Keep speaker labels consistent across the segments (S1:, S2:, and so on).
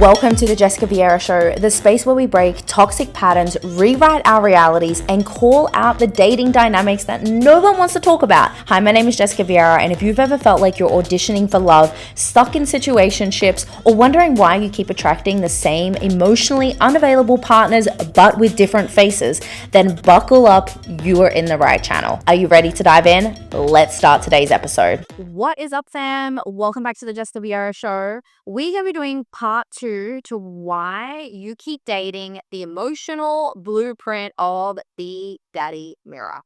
S1: Welcome to the Jessica Vieira Show, the space where we break toxic patterns, rewrite our realities, and call out the dating dynamics that no one wants to talk about. Hi, my name is Jessica Vieira, and if you've ever felt like you're auditioning for love, stuck in situationships, or wondering why you keep attracting the same emotionally unavailable partners but with different faces, then buckle up, you are in the right channel. Are you ready to dive in? Let's start today's episode.
S2: What is up, fam? Welcome back to the Jessica Vieira Show. We're going to be doing part 2 to why you keep dating the emotional blueprint of the daddy mirror.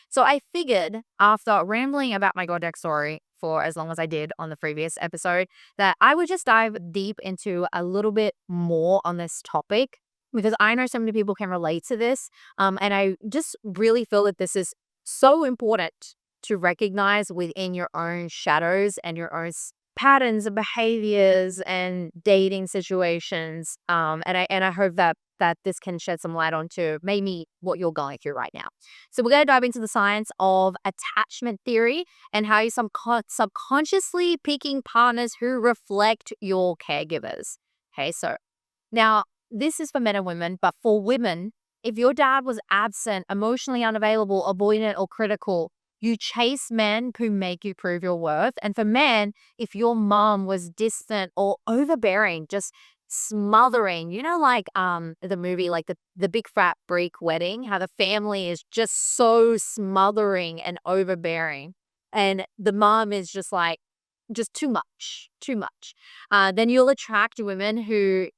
S2: So I figured after rambling about my God deck story for as long as I did on the previous episode, that I would just dive deep into a little bit more on this topic because I know so many people can relate to this. And I just really feel that this is so important to recognize within your own shadows and your own patterns and behaviors and dating situations. And I hope that this can shed some light onto maybe what you're going through right now. So we're going to dive into the science of attachment theory and how you subconsciously picking partners who reflect your caregivers. Okay, so now this is for men and women, but for women, if your dad was absent, emotionally unavailable, avoidant, or critical, you chase men who make you prove your worth. And for men, if your mom was distant or overbearing, just smothering, like the movie, like the Big Fat Freak Wedding, how the family is just so smothering and overbearing. And the mom is just like, just too much, too much. Then you'll attract women who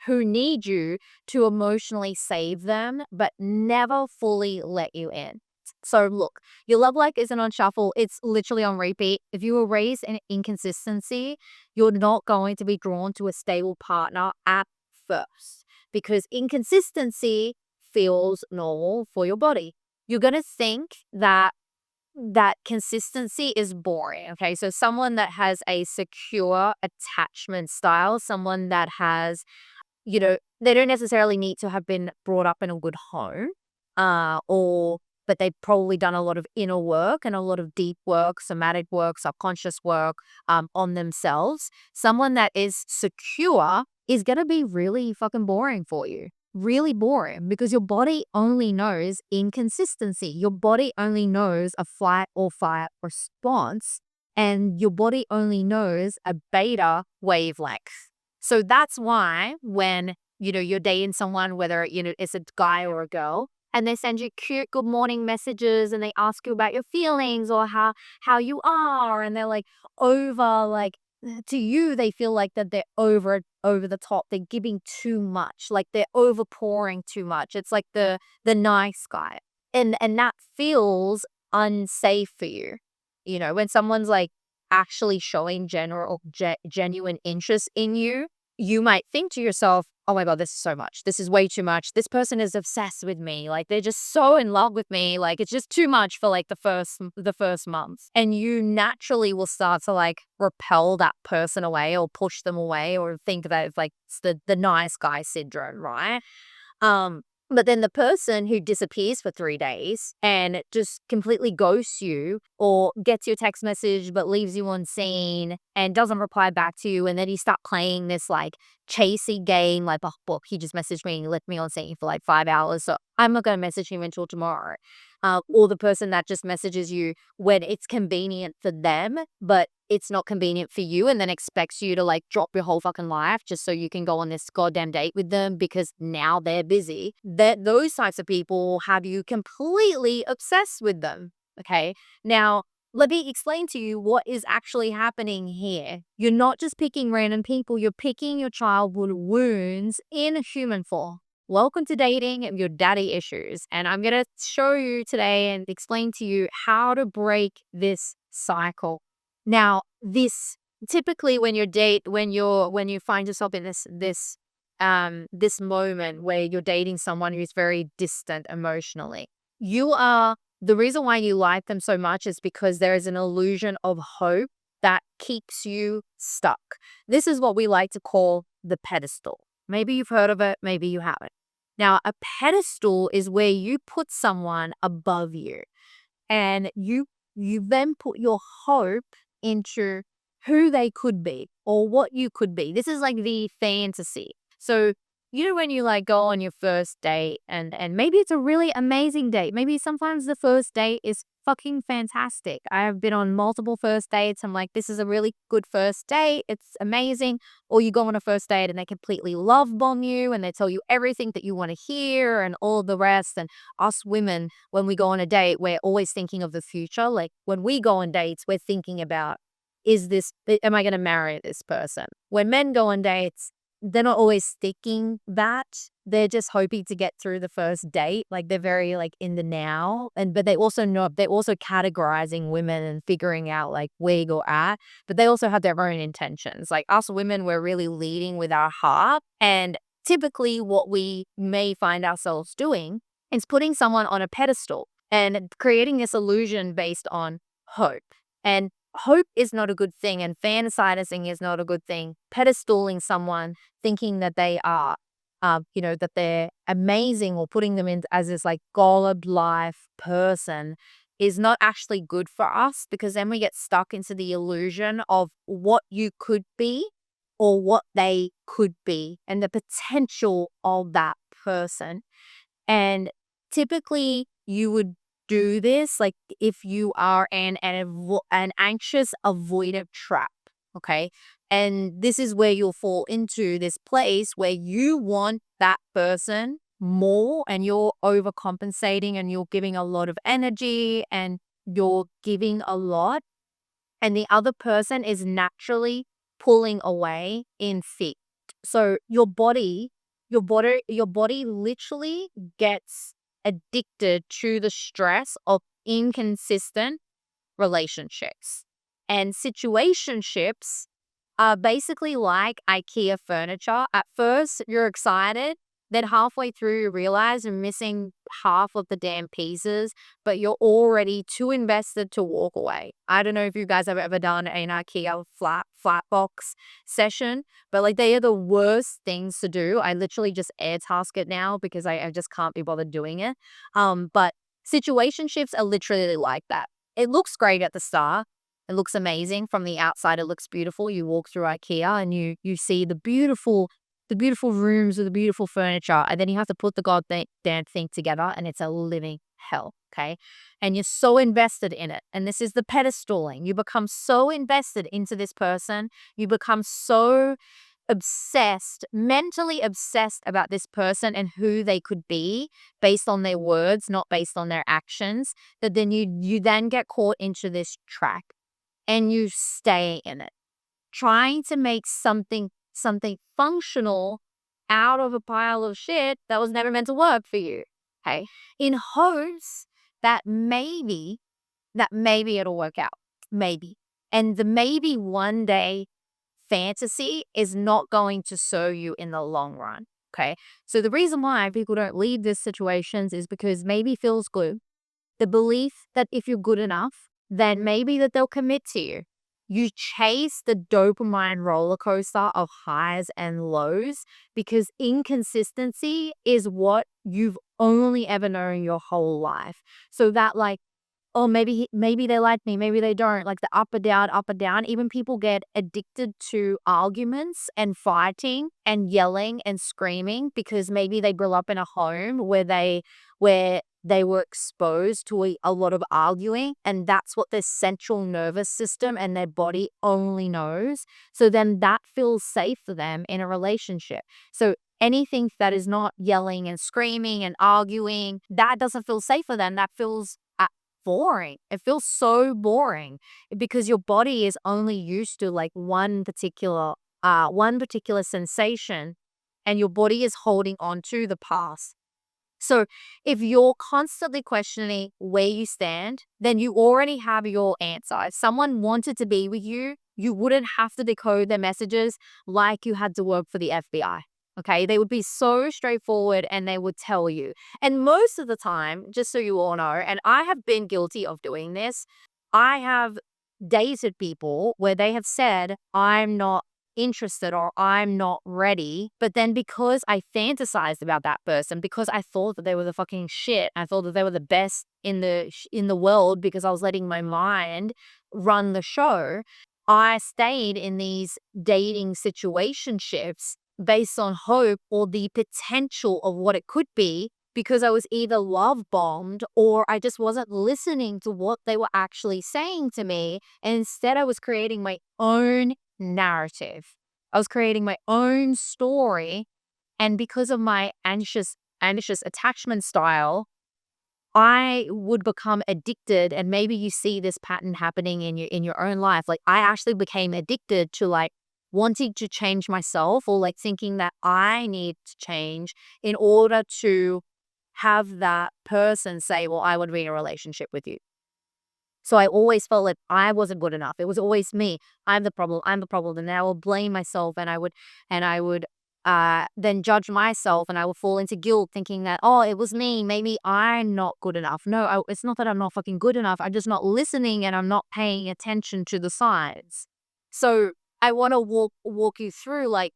S2: need you to emotionally save them, but never fully let you in. So look, your love life isn't on shuffle. It's literally on repeat. If you were raised in inconsistency, you're not going to be drawn to a stable partner at first because inconsistency feels normal for your body. You're going to think that consistency is boring. Okay. So someone that has a secure attachment style, someone that has, they don't necessarily need to have been brought up in a good home, but they've probably done a lot of inner work and a lot of deep work, somatic work, subconscious work on themselves. Someone that is secure is going to be really fucking boring for you. Really boring because your body only knows inconsistency. Your body only knows a flight or fight response, and your body only knows a beta wavelength. So that's why when, you're dating someone, whether, it's a guy or a girl, and they send you cute good morning messages and they ask you about your feelings or how you are, and they're like to you, they feel like that they're over the top. They're giving too much, like they're overpouring too much. It's like the nice guy. And that feels unsafe for you. When someone's like actually showing genuine interest in you, you might think to yourself, oh my God, this is so much. This is way too much. This person is obsessed with me. Like they're just so in love with me. Like it's just too much for like the first month. And you naturally will start to like repel that person away or push them away or think that it's like it's the nice guy syndrome, right? But then the person who disappears for 3 days and just completely ghosts you or gets your text message but leaves you unseen and doesn't reply back to you, and then you start playing this like chasing game, like, oh, well, he just messaged me and left me unseen for like 5 hours, so I'm not going to message him until tomorrow. Or the person that just messages you when it's convenient for them, but it's not convenient for you, and then expects you to like drop your whole fucking life just so you can go on this goddamn date with them because now they're busy. Those types of people have you completely obsessed with them. Okay. Now, let me explain to you what is actually happening here. You're not just picking random people, you're picking your childhood wounds in human form. Welcome to dating your daddy issues. And I'm going to show you today and explain to you how to break this cycle. Now, this typically when you find yourself in this moment where you're dating someone who's very distant emotionally, the reason why you like them so much is because there is an illusion of hope that keeps you stuck. This is what we like to call the pedestal. Maybe you've heard of it, maybe you haven't. Now, a pedestal is where you put someone above you and you then put your hope into who they could be or what you could be. This is like the fantasy. So, when you like go on your first date and maybe it's a really amazing date. Maybe sometimes the first date is fucking fantastic. I have been on multiple first dates. I'm like, this is a really good first date. It's amazing. Or you go on a first date and they completely love bomb you and they tell you everything that you want to hear and all the rest. And us women, when we go on a date, we're always thinking of the future. Like when we go on dates, we're thinking about, am I going to marry this person? When men go on dates, they're not always thinking that. They're just hoping to get through the first date. Like they're very like in the now. But they're also categorizing women and figuring out like where you go at. But they also have their own intentions. Like us women, we're really leading with our heart. And typically what we may find ourselves doing is putting someone on a pedestal and creating this illusion based on hope. And hope is not a good thing, and fantasizing is not a good thing. Pedestaling someone, thinking that they are, that they're amazing, or putting them in as this like God life person is not actually good for us, because then we get stuck into the illusion of what you could be or what they could be and the potential of that person. And typically you would do this like if you are an anxious avoidant trap, okay? And this is where you'll fall into this place where you want that person more and you're overcompensating and you're giving a lot of energy and you're giving a lot, and the other person is naturally pulling away in fear. So your body literally gets addicted to the stress of inconsistent relationships. And situationships are basically like IKEA furniture. At first, you're excited. Then halfway through, you realize you're missing half of the damn pieces, but you're already too invested to walk away. I don't know if you guys have ever done an IKEA flat box session, but like they are the worst things to do. I literally just air task it now because I just can't be bothered doing it. But situationships are literally like that. It looks great at the start. It looks amazing from the outside. It looks beautiful. You walk through IKEA and you see the beautiful rooms with the beautiful furniture, and then you have to put the damn thing together, and it's a living hell. Okay, and you're so invested in it, and this is the pedestaling. You become so invested into this person. You become so obsessed, mentally obsessed about this person and who they could be based on their words, not based on their actions, that then you then get caught into this track and you stay in it, trying to make something functional out of a pile of shit that was never meant to work for you. Okay, in hopes that maybe it'll work out, maybe. And the maybe one day fantasy is not going to serve you in the long run. Okay, so the reason why people don't leave these situations is because maybe feels good. The belief that if you're good enough, then maybe that they'll commit to you. You chase the dopamine roller coaster of highs and lows because inconsistency is what you've only ever known your whole life. So that like, oh, maybe they like me, maybe they don't. Like the up and down, up and down. Even people get addicted to arguments and fighting and yelling and screaming because maybe they grew up in a home where they were exposed to a lot of arguing, and that's what their central nervous system and their body only knows. So then that feels safe for them in a relationship. So anything that is not yelling and screaming and arguing, that doesn't feel safe for them. That feels boring. It feels so boring because your body is only used to like one particular sensation, and your body is holding on to the past. So if you're constantly questioning where you stand, then you already have your answer. If someone wanted to be with you, you wouldn't have to decode their messages like you had to work for the FBI. Okay, they would be so straightforward and they would tell you. And most of the time, just so you all know, and I have been guilty of doing this, I have dated people where they have said, I'm not interested or I'm not ready. But then because I fantasized about that person, because I thought that they were the fucking shit, I thought that they were the best in the world because I was letting my mind run the show, I stayed in these dating situationships based on hope or the potential of what it could be because I was either love bombed or I just wasn't listening to what they were actually saying to me. And instead, I was creating my own narrative. I was creating my own story. And because of my anxious attachment style, I would become addicted, and maybe you see this pattern happening in your own life. Like I actually became addicted to like wanting to change myself or like thinking that I need to change in order to have that person say, "Well, I would be in a relationship with you." So I always felt like I wasn't good enough. It was always me. I'm the problem. I'm the problem. And I will blame myself and I would then judge myself and I would fall into guilt thinking that, oh, it was me. Maybe I'm not good enough. No, it's not that I'm not fucking good enough. I'm just not listening and I'm not paying attention to the signs. So I want to walk you through like,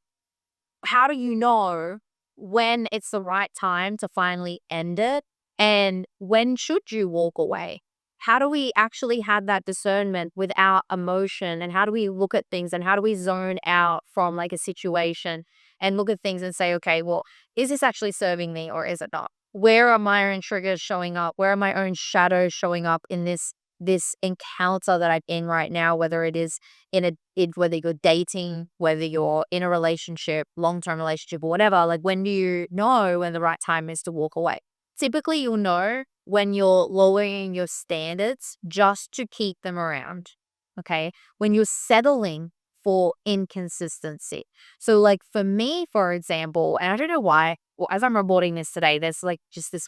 S2: how do you know when it's the right time to finally end it? And when should you walk away? How do we actually have that discernment without emotion? And how do we look at things and how do we zone out from like a situation and look at things and say, okay, well, is this actually serving me or is it not? Where are my own triggers showing up? Where are my own shadows showing up in this encounter that I'm in right now, whether it is whether you're dating, whether you're in a relationship, long-term relationship or whatever, like when do you know when the right time is to walk away? Typically, you'll know when you're lowering your standards just to keep them around. Okay. When you're settling for inconsistency. So, like for me, for example, and I don't know why, well, as I'm reporting this today, there's like just this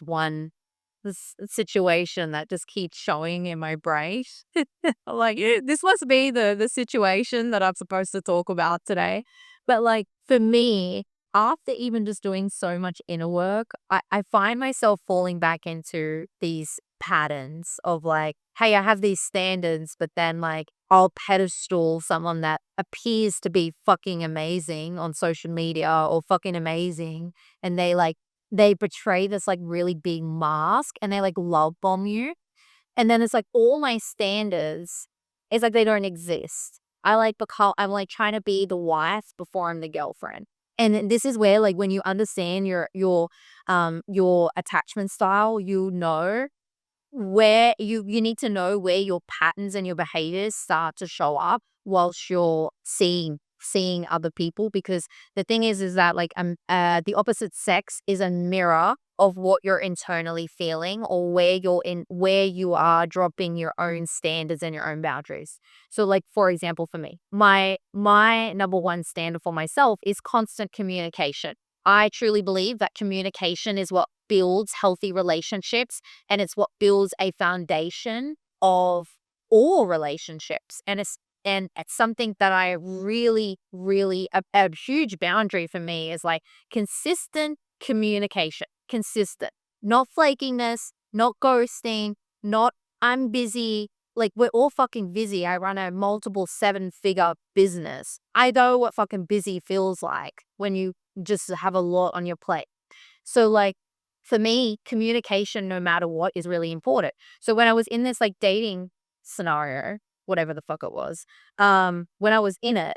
S2: situation that just keeps showing in my brain. Like, this must be the situation that I'm supposed to talk about today. But like for me, after even just doing so much inner work, I find myself falling back into these patterns of like, hey, I have these standards, but then like I'll pedestal someone that appears to be fucking amazing on social media or fucking amazing. And they portray this like really big mask and they like love bomb you. And then it's like all my standards, it's like they don't exist. I'm like trying to be the wife before I'm the girlfriend. And then this is where like when you understand your attachment style, you know where you need to know where your patterns and your behaviors start to show up whilst you're seeing other people, because the thing is that like the opposite sex is a mirror of what you're internally feeling or where you are dropping your own standards and your own boundaries. So like for example, for me, my number one standard for myself is constant communication. I truly believe that communication is what builds healthy relationships and it's what builds a foundation of all relationships. And it's something that I really, really a huge boundary for me is like consistent communication. Consistent. Not flakiness, not ghosting, not I'm busy. Like we're all fucking busy. I run a multiple 7-figure business. I know what fucking busy feels like when you just have a lot on your plate. So like for me, communication, no matter what, is really important. So when I was in this like dating scenario, whatever the fuck it was, when I was in it,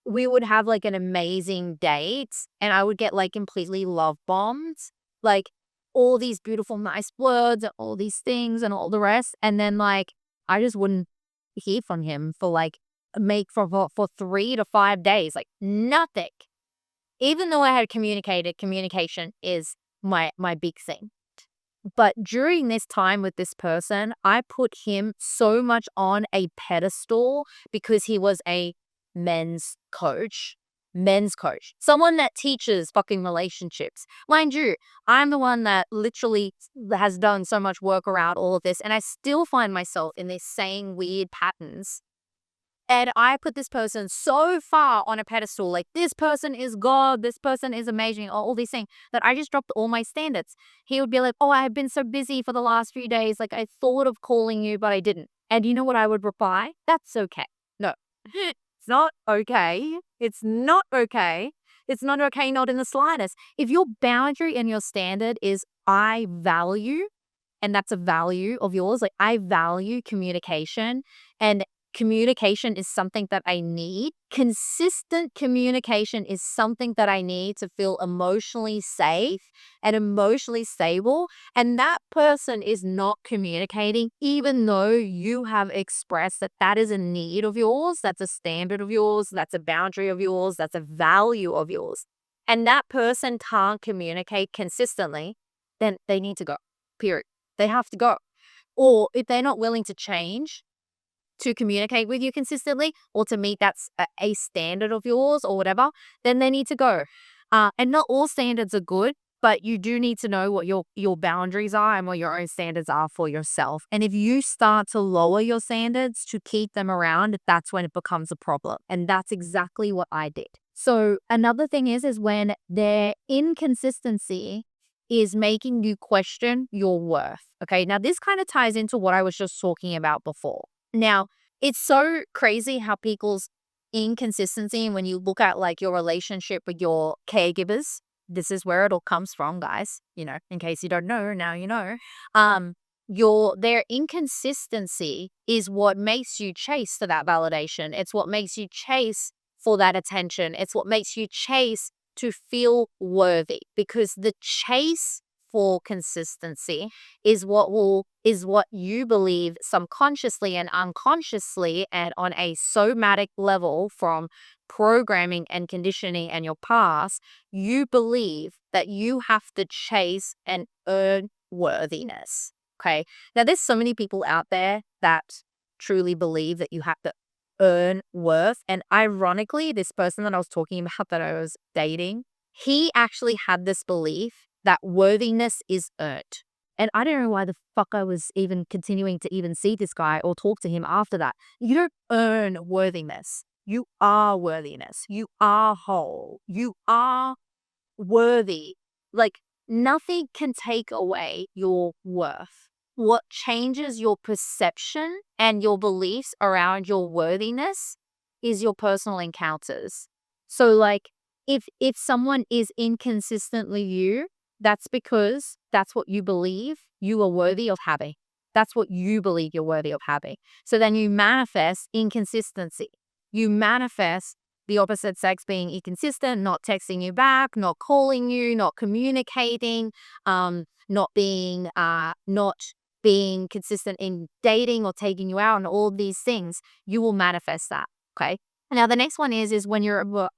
S2: we would have like an amazing date and I would get like completely love bombed. Like all these beautiful, nice words and all these things and all the rest. And then like I just wouldn't hear from him for like make for 3 to 5 days, like nothing. Even though I had communicated, communication is my big thing. But during this time with this person, I put him so much on a pedestal because he was a men's coach. Men's coach. Someone that teaches fucking relationships. Mind you, I'm the one that literally has done so much work around all of this, and I still find myself in these same weird patterns. And I put this person so far on a pedestal, like this person is God, this person is amazing, all these things, that I just dropped all my standards. He would be like, oh, I've been so busy for the last few days. Like I thought of calling you, but I didn't. And you know what I would reply? That's okay. No, it's not okay. It's not okay. It's not okay, not in the slightest. If your boundary and your standard is I value, and that's a value of yours, like I value communication and communication is something that I need. Consistent communication is something that I need to feel emotionally safe and emotionally stable. And that person is not communicating, even though you have expressed that that is a need of yours, that's a standard of yours, that's a boundary of yours, that's a value of yours. And that person can't communicate consistently, then they need to go, period. They have to go. Or if they're not willing to change to communicate with you consistently or to meet a standard of yours or whatever, then they need to go. And not all standards are good, but you do need to know what your boundaries are and what your own standards are for yourself. And if you start to lower your standards to keep them around, that's when it becomes a problem. And that's exactly what I did. So another thing is when their inconsistency is making you question your worth. Okay. Now, this kind of ties into what I was just talking about before. Now, it's so crazy how people's inconsistency, and when you look at like your relationship with your caregivers, this is where it all comes from, guys. In case you don't know, now you know. Their inconsistency is what makes you chase for that validation. It's what makes you chase for that attention. It's what makes you chase to feel worthy, because the chase for consistency is what you believe subconsciously and unconsciously and on a somatic level from programming and conditioning and your past. You believe that you have to chase and earn worthiness. Okay. Now there's so many people out there that truly believe that you have to earn worth. And ironically, this person that I was talking about that I was dating, he actually had this belief that worthiness is earned. And I don't know why the fuck I was even continuing to even see this guy or talk to him after that. You don't earn worthiness. You are worthiness. You are whole. You are worthy. Like, nothing can take away your worth. What changes your perception and your beliefs around your worthiness is your personal encounters. So like, if someone is inconsistently you, that's because that's what you believe you are worthy of having. That's what you believe you're worthy of having. So then you manifest inconsistency. You manifest the opposite sex being inconsistent, not texting you back, not calling you, not communicating, not being consistent in dating or taking you out, and all these things. You will manifest that. Okay. Now the next one is when you're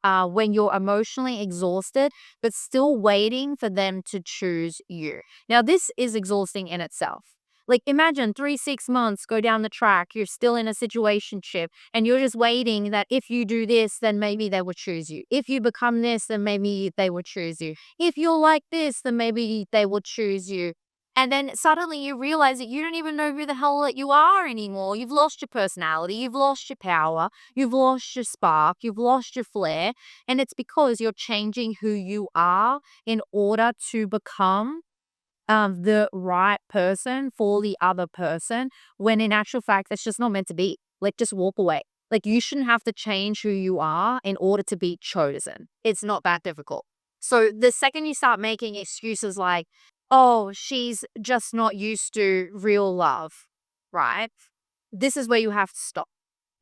S2: emotionally exhausted but still waiting for them to choose you. Now this is exhausting in itself. Like, imagine 3-6 months go down the track, you're still in a situationship, and you're just waiting that if you do this, then maybe they will choose you. If you become this, then maybe they will choose you. If you're like this, then maybe they will choose you. And then suddenly you realize that you don't even know who the hell that you are anymore. You've lost your personality, you've lost your power, you've lost your spark, you've lost your flair. And it's because you're changing who you are in order to become the right person for the other person, when in actual fact, that's just not meant to be. Like, just walk away. Like, you shouldn't have to change who you are in order to be chosen. It's not that difficult. So the second you start making excuses like, oh, she's just not used to real love, right? This is where you have to stop.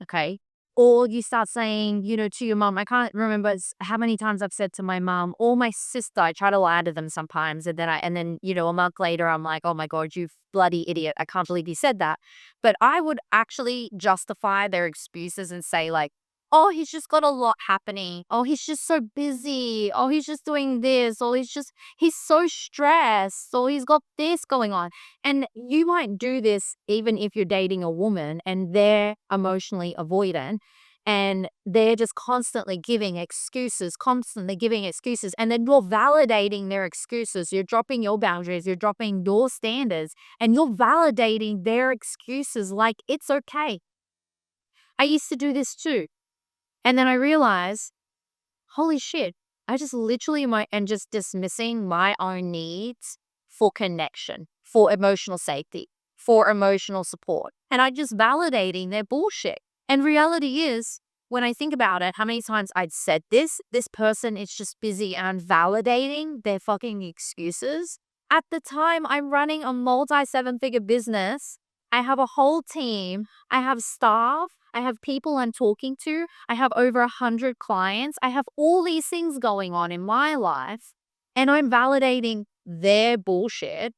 S2: Okay. Or you start saying, to your mom, I can't remember how many times I've said to my mom or my sister, I try to lie to them sometimes. And then, a month later, I'm like, oh my God, you bloody idiot. I can't believe you said that. But I would actually justify their excuses and say like, oh, he's just got a lot happening. Oh, he's just so busy. Oh, he's just doing this. Or he's so stressed. Or he's got this going on. And you might do this even if you're dating a woman and they're emotionally avoidant and they're just constantly giving excuses. And then you're validating their excuses. You're dropping your boundaries. You're dropping your standards and you're validating their excuses like it's okay. I used to do this too. And then I realized, holy shit, I just literally just dismissing my own needs for connection, for emotional safety, for emotional support. And I just validating their bullshit. And reality is, when I think about it, how many times I'd said this person is just busy and validating their fucking excuses. At the time, I'm running a multi-7-figure business I have a whole team. I have staff. I have people I'm talking to. I have over 100 clients. I have all these things going on in my life, and I'm validating their bullshit.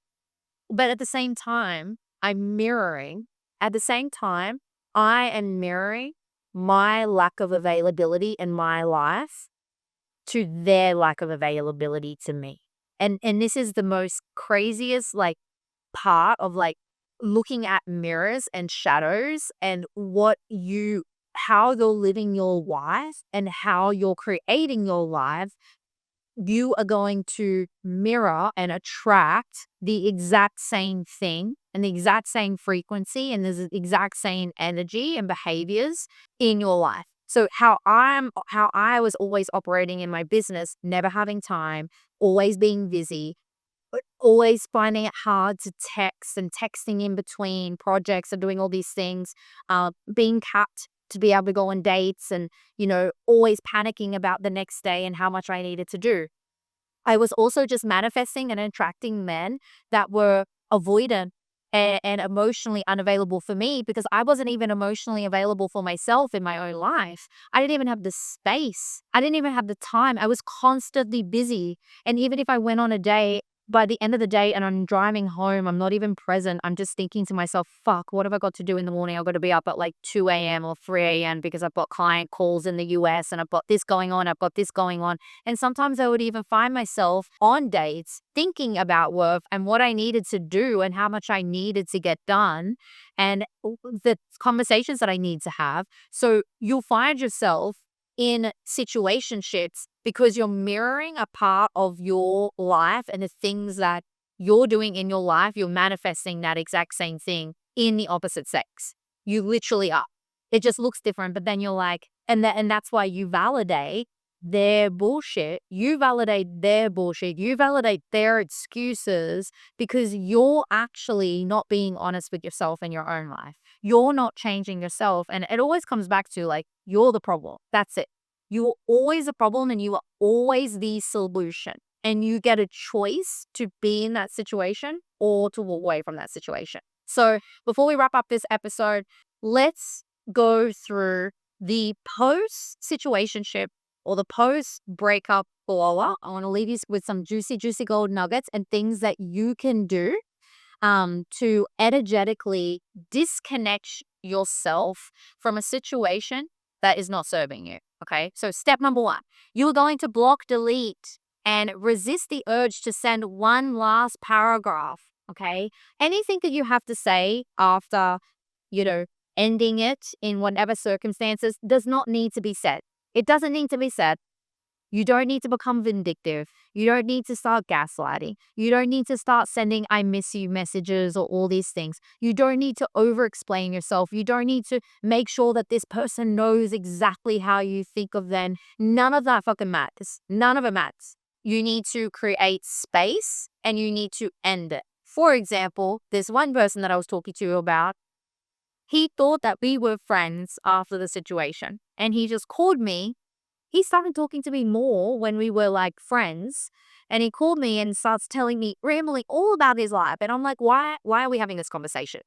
S2: But at the same time, I'm mirroring. At the same time, I am mirroring my lack of availability in my life to their lack of availability to me. And this is the most craziest like part of like looking at mirrors and shadows and how you're living your life and how you're creating your life. You are going to mirror and attract the exact same thing and the exact same frequency and the exact same energy and behaviors in your life. So how I was always operating in my business, never having time, always being busy, but always finding it hard to text and texting in between projects and doing all these things, being capped to be able to go on dates and, always panicking about the next day and how much I needed to do. I was also just manifesting and attracting men that were avoidant and emotionally unavailable for me because I wasn't even emotionally available for myself in my own life. I didn't even have the space. I didn't even have the time. I was constantly busy. And even if I went on a date, by the end of the day and I'm driving home, I'm not even present. I'm just thinking to myself, fuck, what have I got to do in the morning? I've got to be up at like 2 a.m. or 3 a.m. because I've got client calls in the US and I've got this going on. I've got this going on. And sometimes I would even find myself on dates thinking about work and what I needed to do and how much I needed to get done and the conversations that I need to have. So you'll find yourself in situationships because you're mirroring a part of your life and the things that you're doing in your life, you're manifesting that exact same thing in the opposite sex. You literally are. It just looks different, but then you're like, and that's why you validate their bullshit. You validate their bullshit. You validate their excuses because you're actually not being honest with yourself in your own life. You're not changing yourself. And it always comes back to like, you're the problem. That's it. You're always a problem and you are always the solution. And you get a choice to be in that situation or to walk away from that situation. So before we wrap up this episode, let's go through the post situationship or the post breakup blower. I want to leave you with some juicy, juicy gold nuggets and things that you can do to energetically disconnect yourself from a situation that is not serving you. Okay. So, step number one, you're going to block, delete, and resist the urge to send one last paragraph. Okay. Anything that you have to say after, you know, ending it in whatever circumstances does not need to be said. It doesn't need to be said. You don't need to become vindictive. You don't need to start gaslighting. You don't need to start sending I miss you messages or all these things. You don't need to over explain yourself. You don't need to make sure that this person knows exactly how you think of them. None of that fucking matters. None of it matters. You need to create space and you need to end it. For example, this one person that I was talking to you about, he thought that we were friends after the situation and he just called me. He started talking to me more when we were like friends. And he called me and starts telling me, rambling all about his life. And I'm like, why are we having this conversation?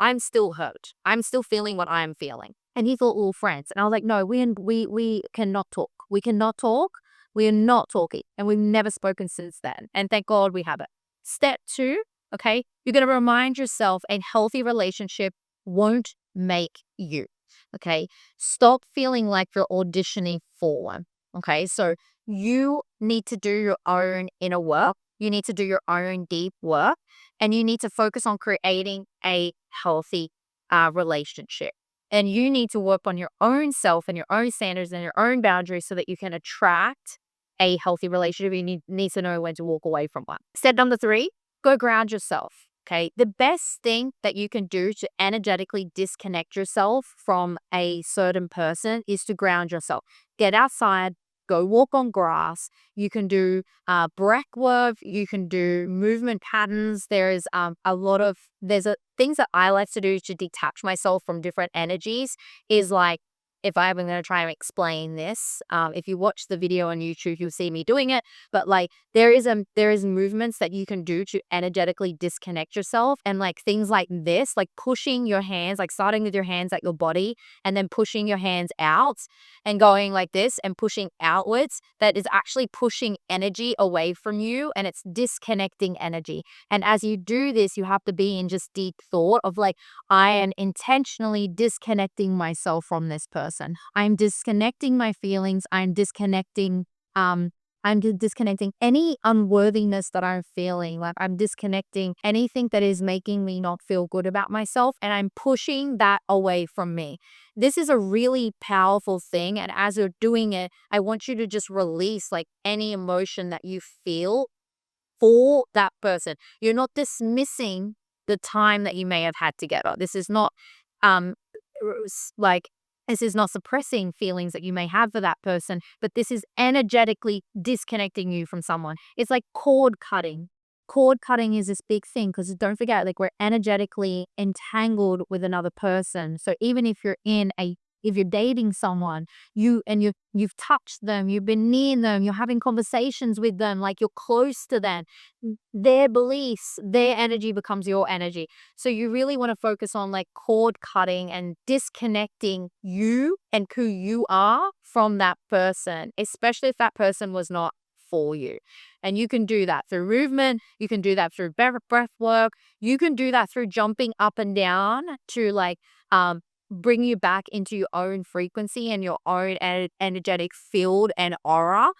S2: I'm still hurt. I'm still feeling what I'm feeling. And he thought we were friends. And I was like, no, we cannot talk. We cannot talk. We are not talking. And we've never spoken since then. And thank God we have it. Step two, okay, you're going to remind yourself a healthy relationship won't make you. Okay. Stop feeling like you're auditioning for one. Okay. So you need to do your own inner work. You need to do your own deep work and you need to focus on creating a healthy relationship. And you need to work on your own self and your own standards and your own boundaries so that you can attract a healthy relationship. You need to know when to walk away from one. Step number three, go ground yourself. Okay. The best thing that you can do to energetically disconnect yourself from a certain person is to ground yourself. Get outside, go walk on grass. You can do breath work. You can do movement patterns. There's things that I like to do to detach myself from different energies is like if I'm going to try and explain this. If you watch the video on YouTube, you'll see me doing it. But like there is movements that you can do to energetically disconnect yourself, and like things like this, like pushing your hands, like starting with your hands at your body, and then pushing your hands out and going like this and pushing outwards. That is actually pushing energy away from you, and it's disconnecting energy. And as you do this, you have to be in just deep thought of like, I am intentionally disconnecting myself from this person. I'm disconnecting my feelings. Um, I'm disconnecting any unworthiness that I'm feeling. Like I'm disconnecting anything that is making me not feel good about myself, and I'm pushing that away from me. This is a really powerful thing. And as you're doing it, I want you to just release like any emotion that you feel for that person. You're not dismissing the time that you may have had together. This is not um like this is not suppressing feelings that you may have for that person, but this is energetically disconnecting you from someone. It's like cord cutting. Cord cutting is this big thing because don't forget, like we're energetically entangled with another person. So even if you're dating someone, you've touched them, you've been near them, you're having conversations with them, like you're close to them, their beliefs, their energy becomes your energy. So you really want to focus on like cord cutting and disconnecting you and who you are from that person, especially if that person was not for you. And you can do that through movement. You can do that through breath work. You can do that through jumping up and down to like bring you back into your own frequency and your own energetic field and aura.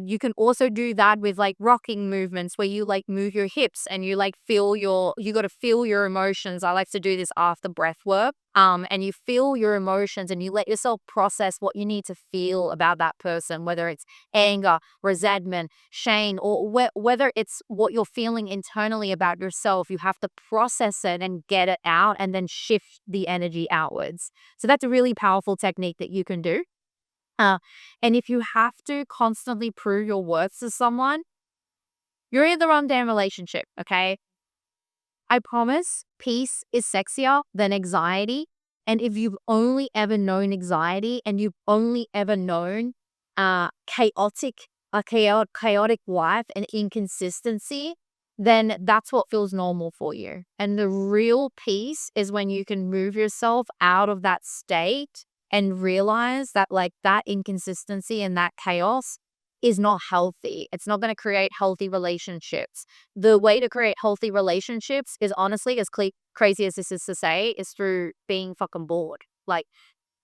S2: You can also do that with like rocking movements where you like move your hips and you like you got to feel your emotions. I like to do this after breath work. And you feel your emotions and you let yourself process what you need to feel about that person, whether it's anger, resentment, shame, or whether it's what you're feeling internally about yourself. You have to process it and get it out and then shift the energy outwards. So that's a really powerful technique that you can do. And if you have to constantly prove your worth to someone, you're in the wrong damn relationship, okay? I promise peace is sexier than anxiety. And if you've only ever known anxiety and you've only ever known chaotic life and inconsistency, then that's what feels normal for you. And the real peace is when you can move yourself out of that state and realize that like that inconsistency and that chaos is not healthy. It's not going to create healthy relationships. The way to create healthy relationships is honestly, as crazy as this is to say, is through being fucking bored. Like,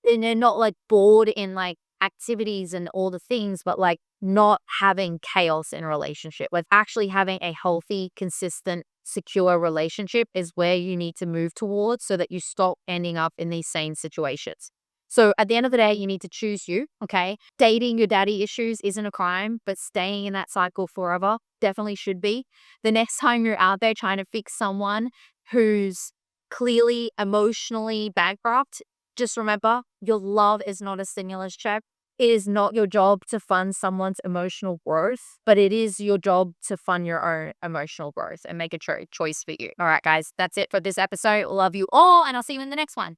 S2: and they're not like bored in like activities and all the things, but like not having chaos in a relationship. With actually having a healthy, consistent, secure relationship is where you need to move towards so that you stop ending up in these same situations. So at the end of the day, you need to choose you, okay? Dating your daddy issues isn't a crime, but staying in that cycle forever definitely should be. The next time you're out there trying to fix someone who's clearly emotionally bankrupt, just remember your love is not a stimulus check. It is not your job to fund someone's emotional growth, but it is your job to fund your own emotional growth and make a choice for you. All right, guys, that's it for this episode. Love you all, and I'll see you in the next one.